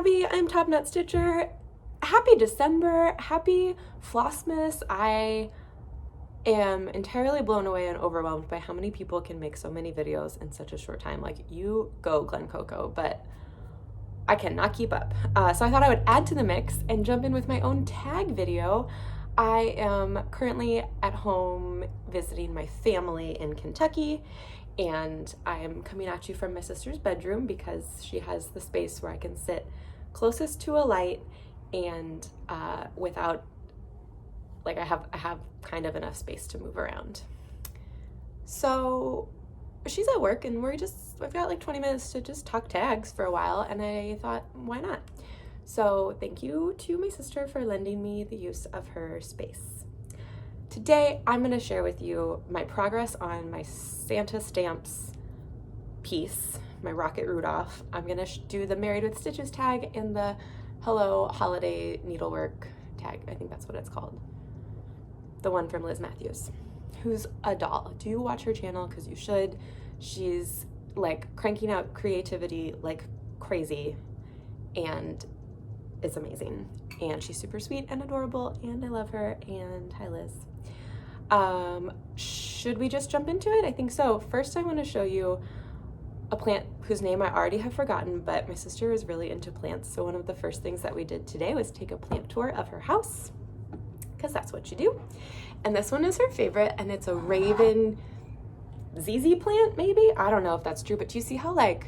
Abby. I'm TopKnot Stitcher. Happy December. Happy Flossmas. I am entirely blown away and overwhelmed by how many people can make so many videos in such a short time. Like, you go, Glen Coco, but I cannot keep up. So I thought I would add to the mix and jump in with my own tag video. I am currently at home visiting my family in Kentucky, and I am coming at you from my sister's bedroom because she has the space where I can sit closest to a light and without, like, I have kind of enough space to move around. So she's at work and I've got like 20 minutes to just talk tags for a while, and I thought, why not? So thank you to my sister for lending me the use of her space. Today, I'm going to share with you my progress on my Santa stamps piece, my Rocket Rudolph. I'm going to do the Married with Stitches tag and the Hello Holiday Needlework tag. I think that's what it's called. The one from Liz Matthews, who's a doll. Do you watch her channel? Because you should. She's like cranking out creativity like crazy, and it's amazing. And she's super sweet and adorable, and I love her. And hi, Liz. Should we just jump into it? I think so. First, I want to show you a plant whose name I already have forgotten, but my sister is really into plants. So one of the first things that we did today was take a plant tour of her house, because that's what you do. And this one is her favorite, and it's a raven Zizi plant, maybe? I don't know if that's true, but do you see how, like,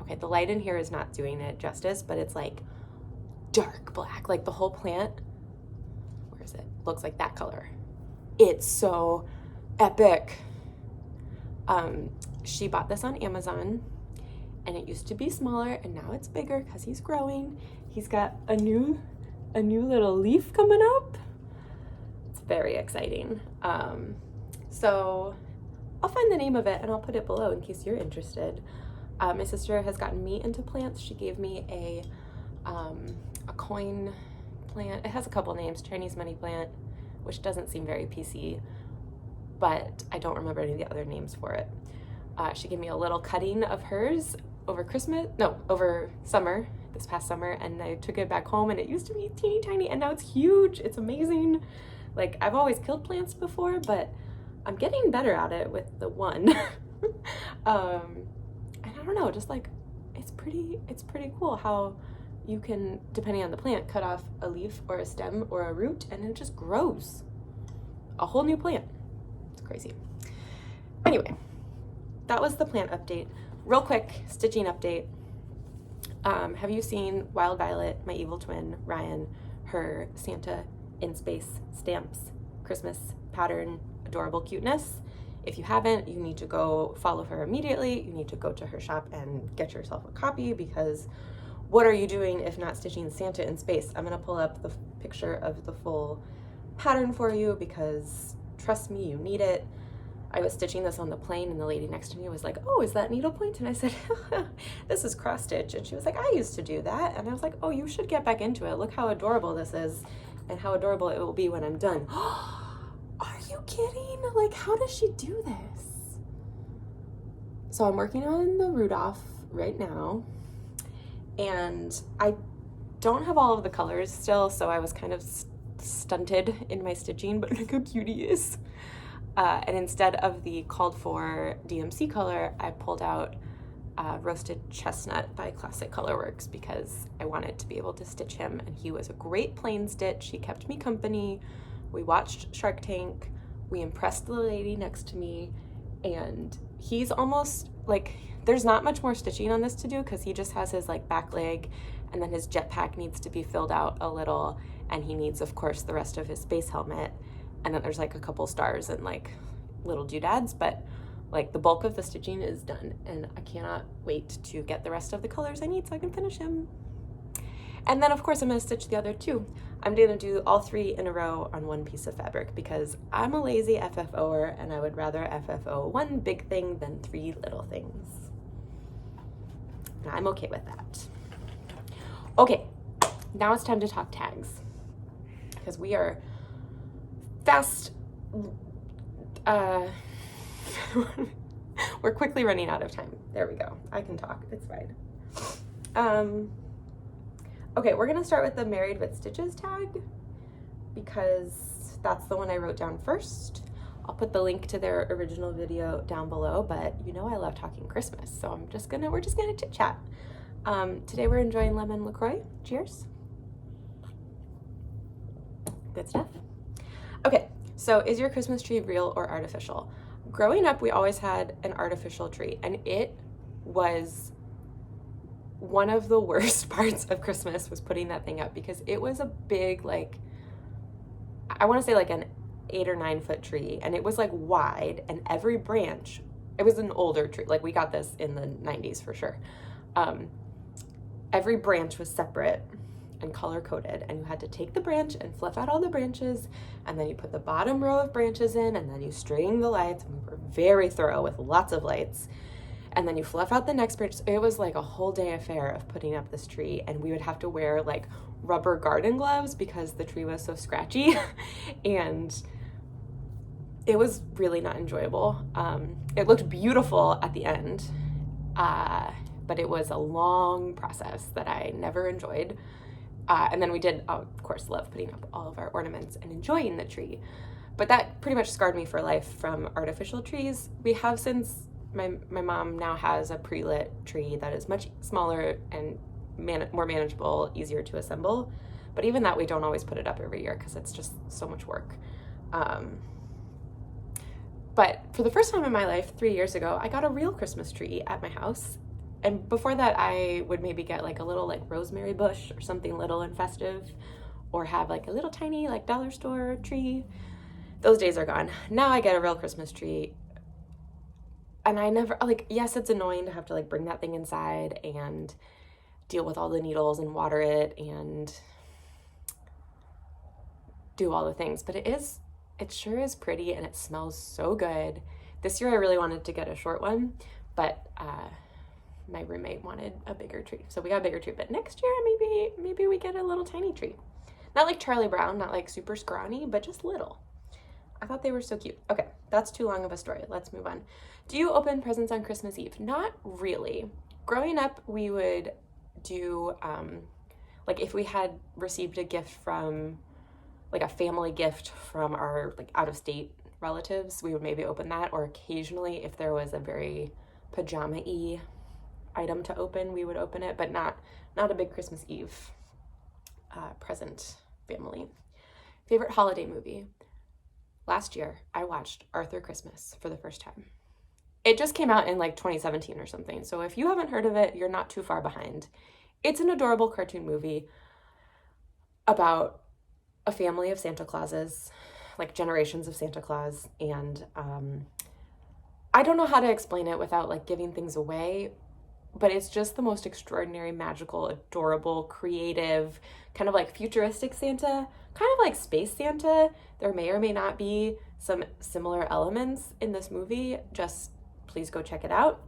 okay, the light in here is not doing it justice, but it's like dark black, like the whole plant. Where is it? Looks like that color. It's so epic. She bought this on Amazon, and it used to be smaller, and now it's bigger because he's growing. He's got a new little leaf coming up. It's very exciting. So I'll find the name of it and I'll put it below in case you're interested. My sister has gotten me into plants. She gave me a coin plant. It has a couple names, Chinese money plant, which doesn't seem very PC, but I don't remember any of the other names for it. She gave me a little cutting of hers over summer, this past summer, and I took it back home, and it used to be teeny tiny, and now it's huge. It's amazing. Like, I've always killed plants before, but I'm getting better at it with the one. And I don't know, just like, it's pretty cool how you can, depending on the plant, cut off a leaf or a stem or a root, and it just grows a whole new plant. It's crazy. Anyway, that was the plant update. Real quick stitching update. Have you seen Wild Violet, my evil twin, Ryan, her Santa in Space stamps, Christmas pattern, adorable cuteness? If you haven't, you need to go follow her immediately. You need to go to her shop and get yourself a copy, because what are you doing if not stitching Santa in space? I'm gonna pull up the picture of the full pattern for you, because trust me, you need it. I was stitching this on the plane, and the lady next to me was like, oh, is that needlepoint? And I said, this is cross stitch. And she was like, I used to do that. And I was like, oh, you should get back into it. Look how adorable this is, and how adorable it will be when I'm done. Are you kidding? Like, how does she do this? So I'm working on the Rudolph right now, and I don't have all of the colors still, so I was kind of stunted in my stitching, but look how cute he is. And instead of the called for DMC color, I pulled out Roasted Chestnut by Classic Colorworks, because I wanted to be able to stitch him, and he was a great plain stitch. He kept me company. We watched Shark Tank. We impressed the lady next to me, and he's almost like, there's not much more stitching on this to do, because he just has his like back leg, and then his jetpack needs to be filled out a little, and he needs, of course, the rest of his space helmet, and then there's like a couple stars and like little doodads, but like the bulk of the stitching is done, and I cannot wait to get the rest of the colors I need so I can finish him. And then, of course, I'm going to stitch the other two. I'm going to do all three in a row on one piece of fabric, because I'm a lazy FFOer, and I would rather FFO one big thing than three little things. And I'm okay with that. Okay, now it's time to talk tags, because we are fast. We're quickly running out of time. There we go. I can talk. It's fine. Okay, we're gonna start with the Married with Stitches tag because that's the one I wrote down first. I'll put the link to their original video down below, but you know I love talking Christmas, so we're just gonna chit chat. Today we're enjoying lemon LaCroix. Cheers. Good stuff. Okay, so is your Christmas tree real or artificial? Growing up, we always had an artificial tree, and it was one of the worst parts of Christmas was putting that thing up because it was a big, like, I want to say like an 8 or 9 foot tree, and it was like wide, and every branch, it was an older tree, like we got this in the 90s for sure. Every branch was separate and color coded, and you had to take the branch and flip out all the branches, and then you put the bottom row of branches in, and then you string the lights, and we were very thorough with lots of lights, and then you fluff out the next branch. It was like a whole day affair of putting up this tree, and we would have to wear like rubber garden gloves because the tree was so scratchy and it was really not enjoyable. It looked beautiful at the end, but it was a long process that I never enjoyed. And then we did, of course, love putting up all of our ornaments and enjoying the tree. But that pretty much scarred me for life from artificial trees. We have since, my mom now has a pre-lit tree that is much smaller and more manageable, easier to assemble. But even that, we don't always put it up every year because it's just so much work. But for the first time in my life, 3 years ago, I got a real Christmas tree at my house. And before that, I would maybe get like a little like rosemary bush or something little and festive, or have like a little tiny like dollar store tree. Those days are gone. Now I get a real Christmas tree. And I never, like, yes, it's annoying to have to like bring that thing inside and deal with all the needles and water it and do all the things, but it sure is pretty, and it smells so good. This year I really wanted to get a short one, but my roommate wanted a bigger tree, so we got a bigger tree. But next year maybe we get a little tiny tree, not like Charlie Brown, not like super scrawny, but just little. I thought they were so cute. Okay, that's too long of a story. Let's move on. Do you open presents on Christmas Eve? Not really. Growing up, we would do like if we had received a gift from like a family gift from our like out-of-state relatives, we would maybe open that, or occasionally if there was a very pajama-y item to open, we would open it, but not a big Christmas Eve present family. Favorite holiday movie? Last year, I watched Arthur Christmas for the first time. It just came out in like 2017 or something, so if you haven't heard of it, you're not too far behind. It's an adorable cartoon movie about a family of Santa Clauses, like generations of Santa Claus, and I don't know how to explain it without like giving things away, but it's just the most extraordinary, magical, adorable, creative, kind of like futuristic Santa, kind of like space Santa. There may or may not be some similar elements in this movie. Just please go check it out.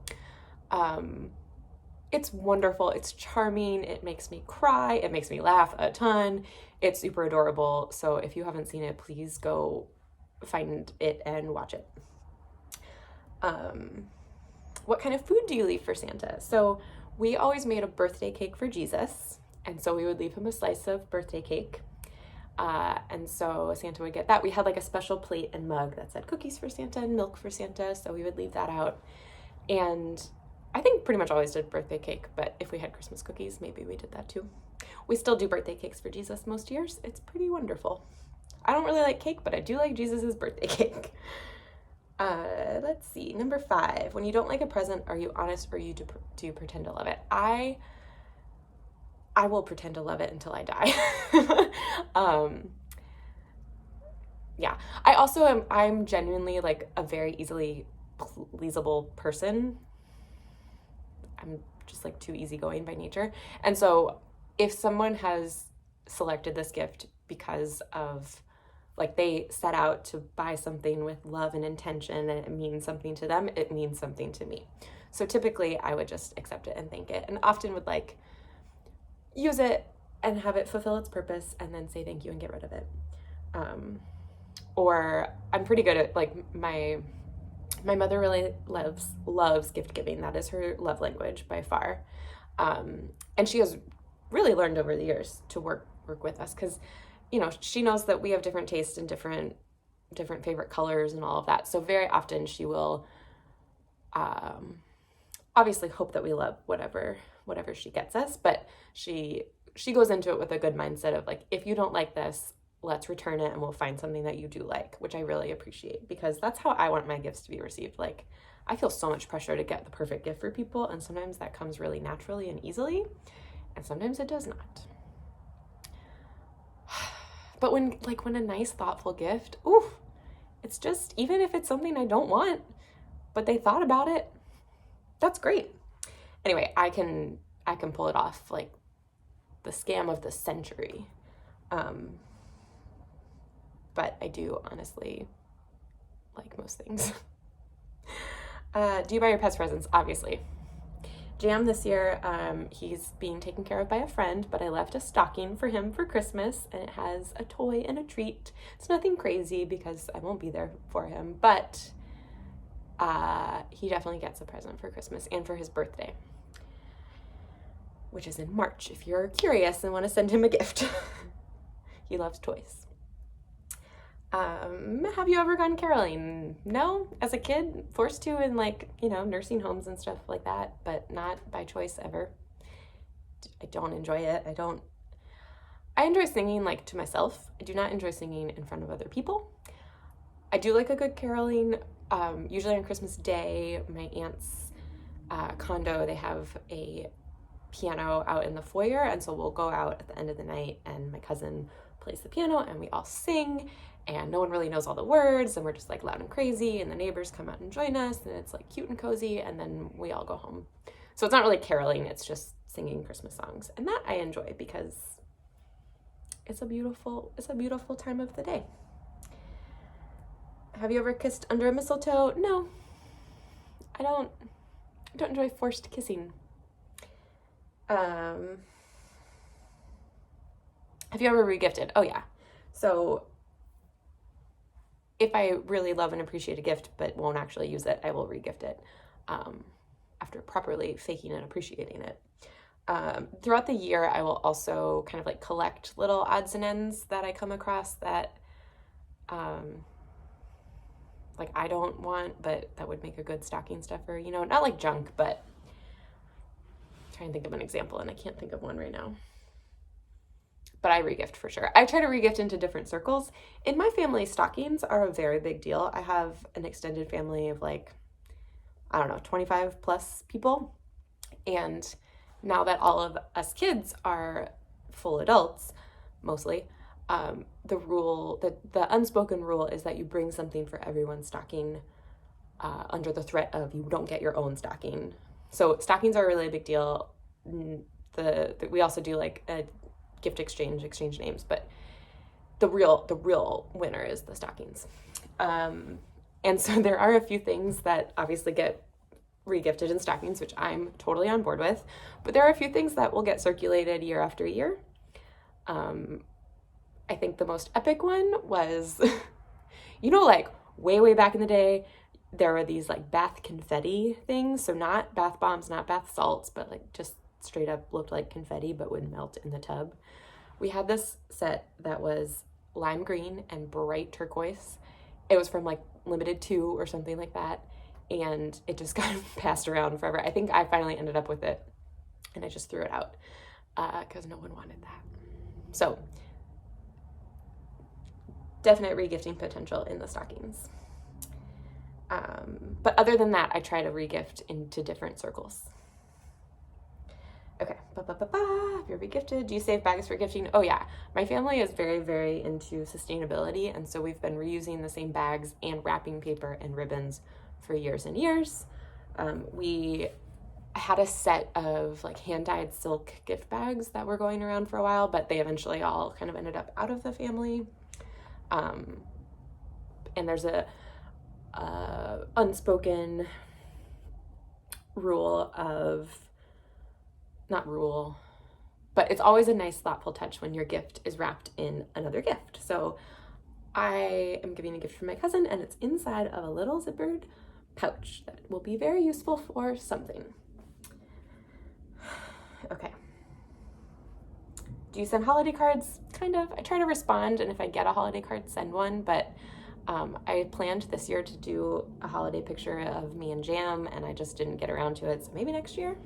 It's wonderful. It's charming. It makes me cry. It makes me laugh a ton. It's super adorable. So if you haven't seen it, please go find it and watch it. What kind of food do you leave for Santa? So we always made a birthday cake for Jesus. And so we would leave him a slice of birthday cake. And so Santa would get that. We had like a special plate and mug that said cookies for Santa and milk for Santa. So we would leave that out. And I think pretty much always did birthday cake, but if we had Christmas cookies, maybe we did that too. We still do birthday cakes for Jesus most years. It's pretty wonderful. I don't really like cake, but I do like Jesus's birthday cake. Let's see. Number 5. When you don't like a present, are you honest or do you pretend to love it? I will pretend to love it until I die. Yeah. I also I'm genuinely like a very easily pleasable person. I'm just like too easygoing by nature. And so if someone has selected this gift because of like they set out to buy something with love and intention and it means something to them, it means something to me. So typically I would just accept it and thank it, and often would like use it and have it fulfill its purpose and then say thank you and get rid of it. Or I'm pretty good at like my mother really loves gift giving. That is her love language by far. And she has really learned over the years to work with us, because, you know, she knows that we have different tastes and different favorite colors and all of that. So very often she will obviously hope that we love whatever she gets us, but she goes into it with a good mindset of like, if you don't like this, let's return it and we'll find something that you do like, which I really appreciate, because that's how I want my gifts to be received. Like, I feel so much pressure to get the perfect gift for people, and sometimes that comes really naturally and easily, and sometimes it does not. But when a nice, thoughtful gift, ooh, it's just, even if it's something I don't want, but they thought about it, that's great. Anyway, I can pull it off, like the scam of the century. But I do honestly like most things. Do you buy your pets presents? Obviously. Jam this year, he's being taken care of by a friend, but I left a stocking for him for Christmas, and it has a toy and a treat. It's nothing crazy because I won't be there for him, but he definitely gets a present for Christmas and for his birthday, which is in March, if you're curious and want to send him a gift. He loves toys. Have you ever gone caroling? No, as a kid, forced to in like, you know, nursing homes and stuff like that, but not by choice ever. I don't enjoy it. I enjoy singing like to myself. I do not enjoy singing in front of other people. I do like a good caroling. Usually on Christmas Day, my aunt's condo, they have a piano out in the foyer, and so we'll go out at the end of the night and my cousin plays the piano and we all sing, and no one really knows all the words, and we're just like loud and crazy, and the neighbors come out and join us, and it's like cute and cozy, and then we all go home. So it's not really caroling, it's just singing Christmas songs, and that I enjoy because it's a beautiful time of the day. Have you ever kissed under a mistletoe? No, I don't enjoy forced kissing. Have you ever regifted? Oh yeah. So if I really love and appreciate a gift but won't actually use it, I will regift it after properly faking and appreciating it. Throughout the year, I will also kind of like collect little odds and ends that I come across that like I don't want, but that would make a good stocking stuffer, you know, not like junk, but I'm trying to think of an example and I can't think of one right now. But I regift for sure. I try to regift into different circles. In my family, stockings are a very big deal. I have an extended family of like, I don't know, 25 plus people. And now that all of us kids are full adults, mostly, the unspoken rule is that you bring something for everyone's stocking under the threat of you don't get your own stocking. So stockings are really a big deal. We also do like a gift exchange names, but the real winner is the stockings. And so there are a few things that obviously get regifted in stockings, which I'm totally on board with, but there are a few things that will get circulated year after year. I think the most epic one was, you know, like way back in the day, there were these like bath confetti things. So not bath bombs, not bath salts, but like just straight up looked like confetti, but would melt in the tub. We had this set that was lime green and bright turquoise. It was from like Limited 2 or something like that. And it just got passed around forever. I think I finally ended up with it and I just threw it out because no one wanted that. So definite regifting potential in the stockings. But other than that, I try to regift into different circles. Okay, if you're regifted, do you save bags for gifting? Oh yeah, my family is very, very into sustainability, and so we've been reusing the same bags and wrapping paper and ribbons for years and years. We had a set of like hand-dyed silk gift bags that were going around for a while, but they eventually all kind of ended up out of the family. And there's a unspoken rule of, not rule, but it's always a nice thoughtful touch when your gift is wrapped in another gift. So I am giving a gift from my cousin and it's inside of a little zippered pouch that will be very useful for something. Okay. Do you send holiday cards? Kind of. I try to respond, and if I get a holiday card, send one, but I planned this year to do a holiday picture of me and Jam, and I just didn't get around to it, so maybe next year.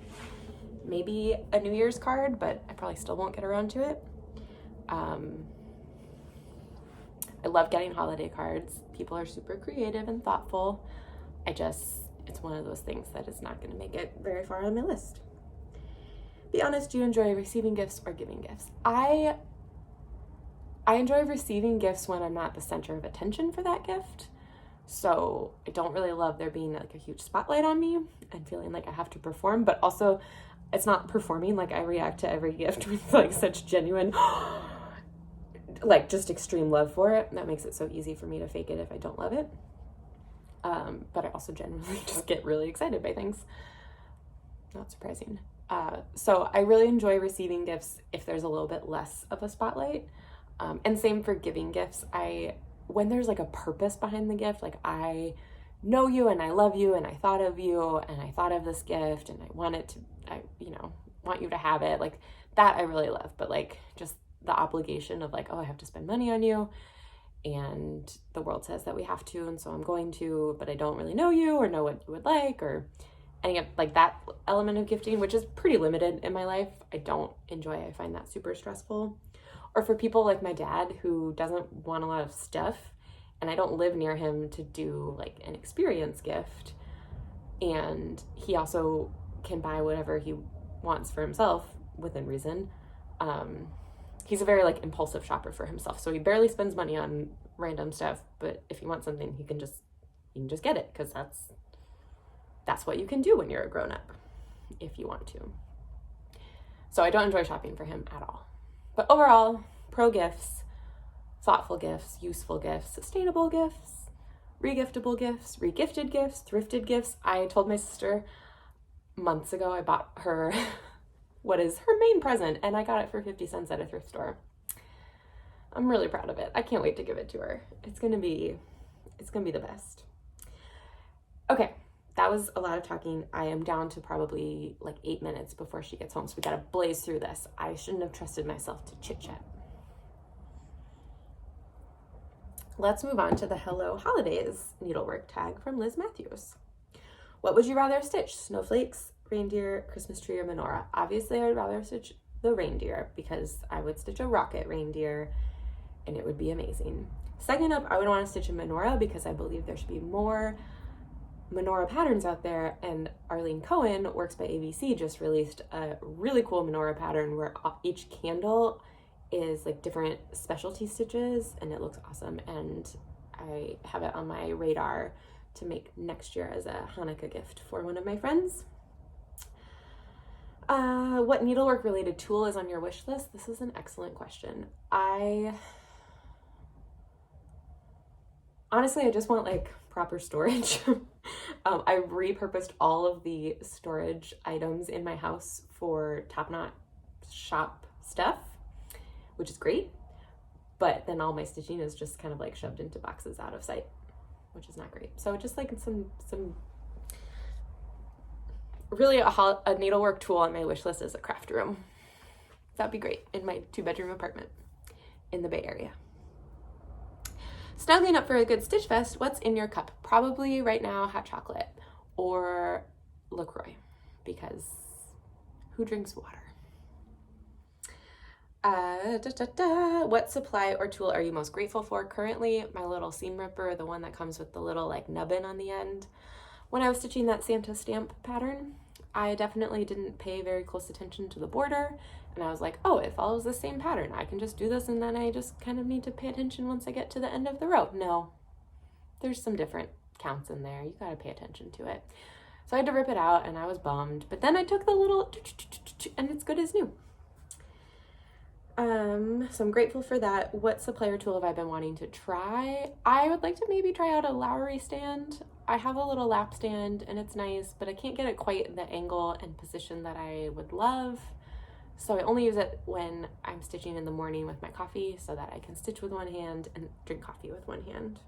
Maybe a New Year's card, but I probably still won't get around to it. I love getting holiday cards. People are super creative and thoughtful. It's one of those things that is not going to make it very far on my list. Be honest, do you enjoy receiving gifts or giving gifts? I enjoy receiving gifts when I'm not the center of attention for that gift. So I don't really love there being like a huge spotlight on me and feeling like I have to perform, but also it's not performing. Like, I react to every gift with like such genuine, like just extreme love for it. That makes it so easy for me to fake it if I don't love it. But I also genuinely just get really excited by things. Not surprising. So I really enjoy receiving gifts if there's a little bit less of a spotlight. And same for giving gifts. When there's like a purpose behind the gift, like I know you and I love you and I thought of you and I thought of this gift and I want you to have it, like that I really love. But like just the obligation of like, oh, I have to spend money on you and the world says that we have to, and so I'm going to, but I don't really know you or know what you would like, or any of like that element of gifting, which is pretty limited in my life, I don't enjoy. I find that super stressful. Or for people like my dad who doesn't want a lot of stuff, and I don't live near him to do like an experience gift, and he also can buy whatever he wants for himself within reason. He's a very like impulsive shopper for himself, so he barely spends money on random stuff, but if he wants something, you can just get it, because that's what you can do when you're a grown-up if you want to. So I don't enjoy shopping for him at all. But overall, pro gifts, thoughtful gifts, useful gifts, sustainable gifts, regiftable gifts, regifted gifts, thrifted gifts. I told my sister months ago I bought her what is her main present, and I got it for 50 cents at a thrift store. I'm really proud of it. I can't wait to give it to her. It's gonna be the best. Okay, that was a lot of talking. I am down to probably like 8 minutes before she gets home, so we gotta blaze through this. I shouldn't have trusted myself to chit chat. Let's move on to the Hello Holidays needlework tag from Liz Matthews. What would you rather stitch? Snowflakes, reindeer, Christmas tree, or menorah? Obviously, I would rather stitch the reindeer because I would stitch a rocket reindeer and it would be amazing. Second up, I would want to stitch a menorah because I believe there should be more menorah patterns out there, and Arlene Cohen, Works by ABC, just released a really cool menorah pattern where each candle is like different specialty stitches, and it looks awesome, and I have it on my radar to make next year as a Hanukkah gift for one of my friends. What needlework related tool is on your wish list? This is an excellent question. Honestly, I just want like proper storage. I repurposed all of the storage items in my house for TopKnot shop stuff, which is great. But then all my stitching is just kind of like shoved into boxes out of sight, which is not great. So just like some really a needlework tool on my wish list is a craft room. That'd be great in my 2-bedroom apartment in the Bay Area. Snuggling up for a good stitch fest, what's in your cup? Probably right now hot chocolate or LaCroix, because who drinks water? What supply or tool are you most grateful for currently? My little seam ripper, the one that comes with the little like nubbin on the end. When I was stitching that Santa stamp pattern, I definitely didn't pay very close attention to the border, and I was like, oh, it follows the same pattern. I can just do this, and then I just kind of need to pay attention once I get to the end of the row. No, there's some different counts in there. You gotta pay attention to it. So I had to rip it out, and I was bummed. But then I took the little, and it's good as new. So I'm grateful for that. What supplier tool have I been wanting to try? I would like to maybe try out a Lowry stand. I have a little lap stand and it's nice, but I can't get it quite the angle and position that I would love. So I only use it when I'm stitching in the morning with my coffee so that I can stitch with one hand and drink coffee with one hand.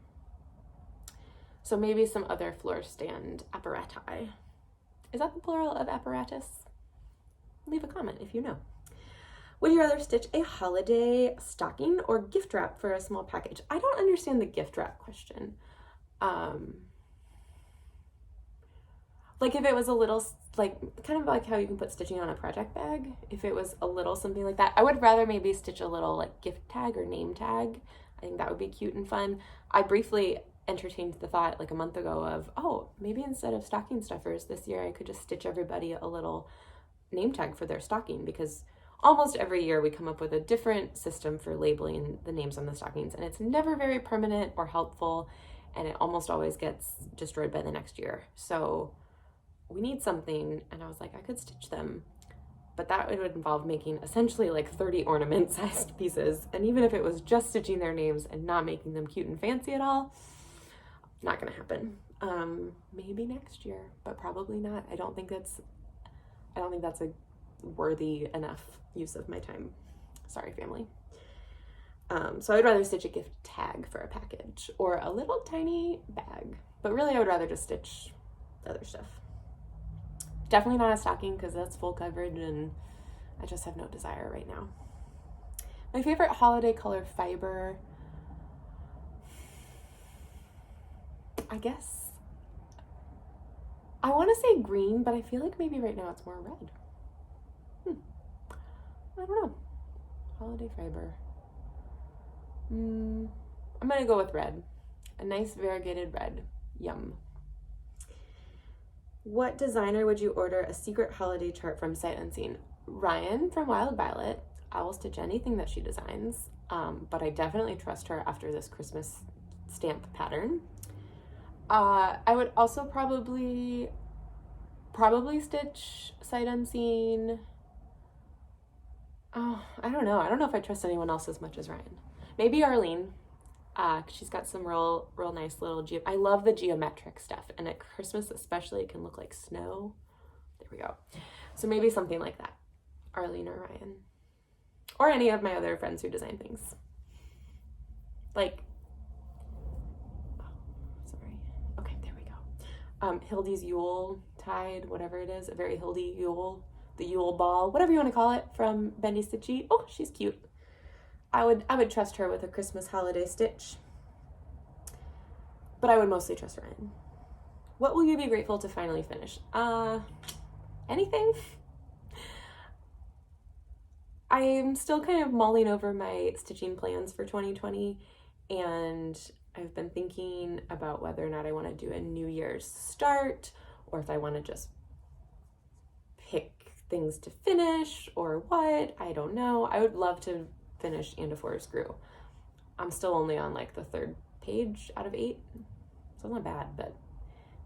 So maybe some other floor stand apparati. Is that the plural of apparatus? Leave a comment if you know. Would you rather stitch a holiday stocking or gift wrap for a small package? I don't understand the gift wrap question. Like if it was a little, like kind of like how you can put stitching on a project bag, if it was a little something like that, I would rather maybe stitch a little like gift tag or name tag. I think that would be cute and fun. I briefly entertained the thought like a month ago of, oh, maybe instead of stocking stuffers this year, I could just stitch everybody a little name tag for their stocking, because almost every year we come up with a different system for labeling the names on the stockings, and it's never very permanent or helpful, and it almost always gets destroyed by the next year. So we need something, and I was like, I could stitch them, but that would involve making essentially like 30 ornament sized pieces, and even if it was just stitching their names and not making them cute and fancy at all, not gonna happen. Maybe next year, but probably not. I don't think that's a worthy enough use of my time. Sorry, family. So I would rather stitch a gift tag for a package or a little tiny bag, but really I would rather just stitch the other stuff. Definitely not a stocking because that's full coverage and I just have no desire right now. My favorite holiday color fiber, I guess I want to say green, but I feel like maybe right now it's more red. I don't know. Holiday fiber. I'm gonna go with red. A nice variegated red. Yum. What designer would you order a secret holiday chart from sight unseen? Ryan from Wild Violet. I will stitch anything that she designs, but I definitely trust her after this Christmas stamp pattern. I would also probably stitch sight unseen. Oh, I don't know. I don't know if I trust anyone else as much as Ryan. Maybe Arlene. She's got some real nice little I love the geometric stuff, and at Christmas especially it can look like snow. There we go. So maybe something like that. Arlene or Ryan. Or any of my other friends who design things. Like, sorry. Okay, there we go. Hildy's Yule Tide, whatever it is, a very Hildy Yule, the Yule Ball, whatever you want to call it, from Bendy Stitchy. Oh, she's cute. I would trust her with a Christmas holiday stitch, but I would mostly trust Ryan. What will you be grateful to finally finish? Anything. I'm still kind of mulling over my stitching plans for 2020, and I've been thinking about whether or not I want to do a New Year's start, or if I want to just pick things to finish, or what. I don't know. I would love to finish And a Forest Grew. I'm still only on like the 3rd page out of 8, so it's not bad, but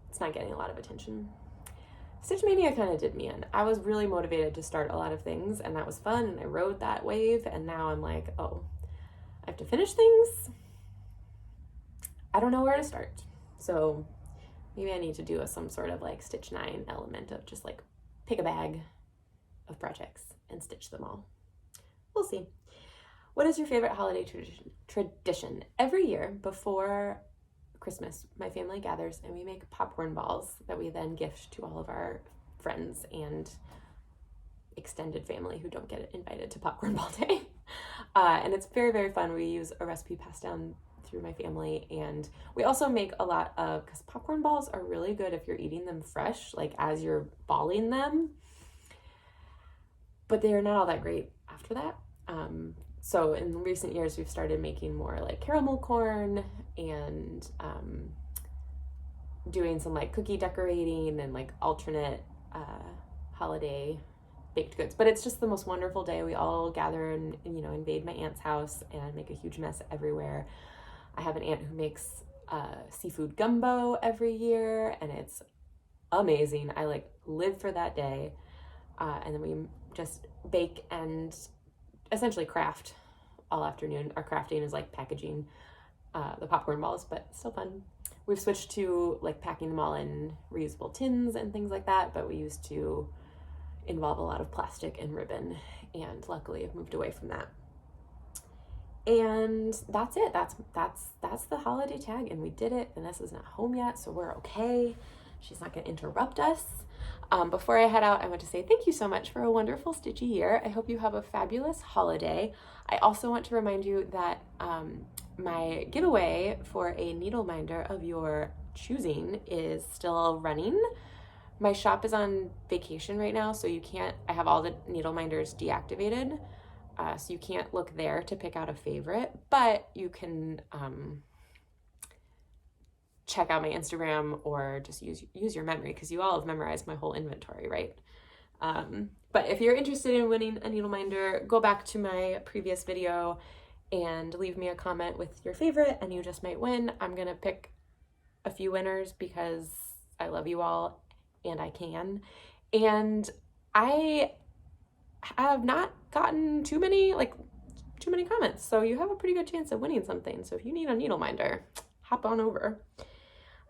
it's not getting a lot of attention. Stitch Mania kind of did me in. I was really motivated to start a lot of things, and that was fun, and I rode that wave, and now I'm like, oh, I have to finish things. I don't know where to start. So maybe I need to do some sort of like Stitch 9 element of just like pick a bag of projects and stitch them all. We'll see. What is your favorite holiday tradition? Every year before Christmas, my family gathers and we make popcorn balls that we then gift to all of our friends and extended family who don't get invited to popcorn ball day. And it's very, very fun. We use a recipe passed down through my family, and we also make a lot of, because popcorn balls are really good if you're eating them fresh, like as you're balling them, but they are not all that great after that. So in recent years, we've started making more like caramel corn and doing some like cookie decorating and like alternate holiday baked goods. But it's just the most wonderful day. We all gather and invade my aunt's house and make a huge mess everywhere. I have an aunt who makes seafood gumbo every year, and it's amazing. I like live for that day. And then we just bake and essentially craft all afternoon. Our crafting is like packaging the popcorn balls, but still fun. We've switched to like packing them all in reusable tins and things like that, but we used to involve a lot of plastic and ribbon, and luckily I've moved away from that. And that's it. That's the holiday tag, and we did it. Vanessa's not home yet, so we're okay. She's not gonna interrupt us. Before I head out, I want to say thank you so much for a wonderful stitchy year. I hope you have a fabulous holiday. I also want to remind you that my giveaway for a needle minder of your choosing is still running. My shop is on vacation right now, so you can't, I have all the needle minders deactivated, so you can't look there to pick out a favorite, but you can check out my Instagram or just use your memory, because you all have memorized my whole inventory, right? But if you're interested in winning a needle minder, go back to my previous video and leave me a comment with your favorite and you just might win. I'm gonna pick a few winners because I love you all and I can. And I have not gotten too many comments, so you have a pretty good chance of winning something. So if you need a needle minder, hop on over.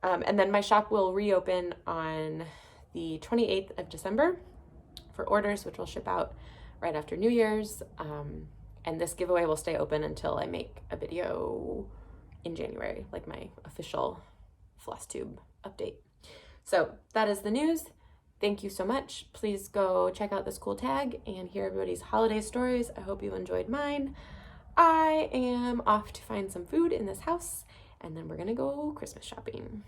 And then my shop will reopen on the 28th of December for orders, which will ship out right after New Year's. And this giveaway will stay open until I make a video in January, like my official Flosstube update. So that is the news. Thank you so much. Please go check out this cool tag and hear everybody's holiday stories. I hope you enjoyed mine. I am off to find some food in this house, and then we're gonna go Christmas shopping.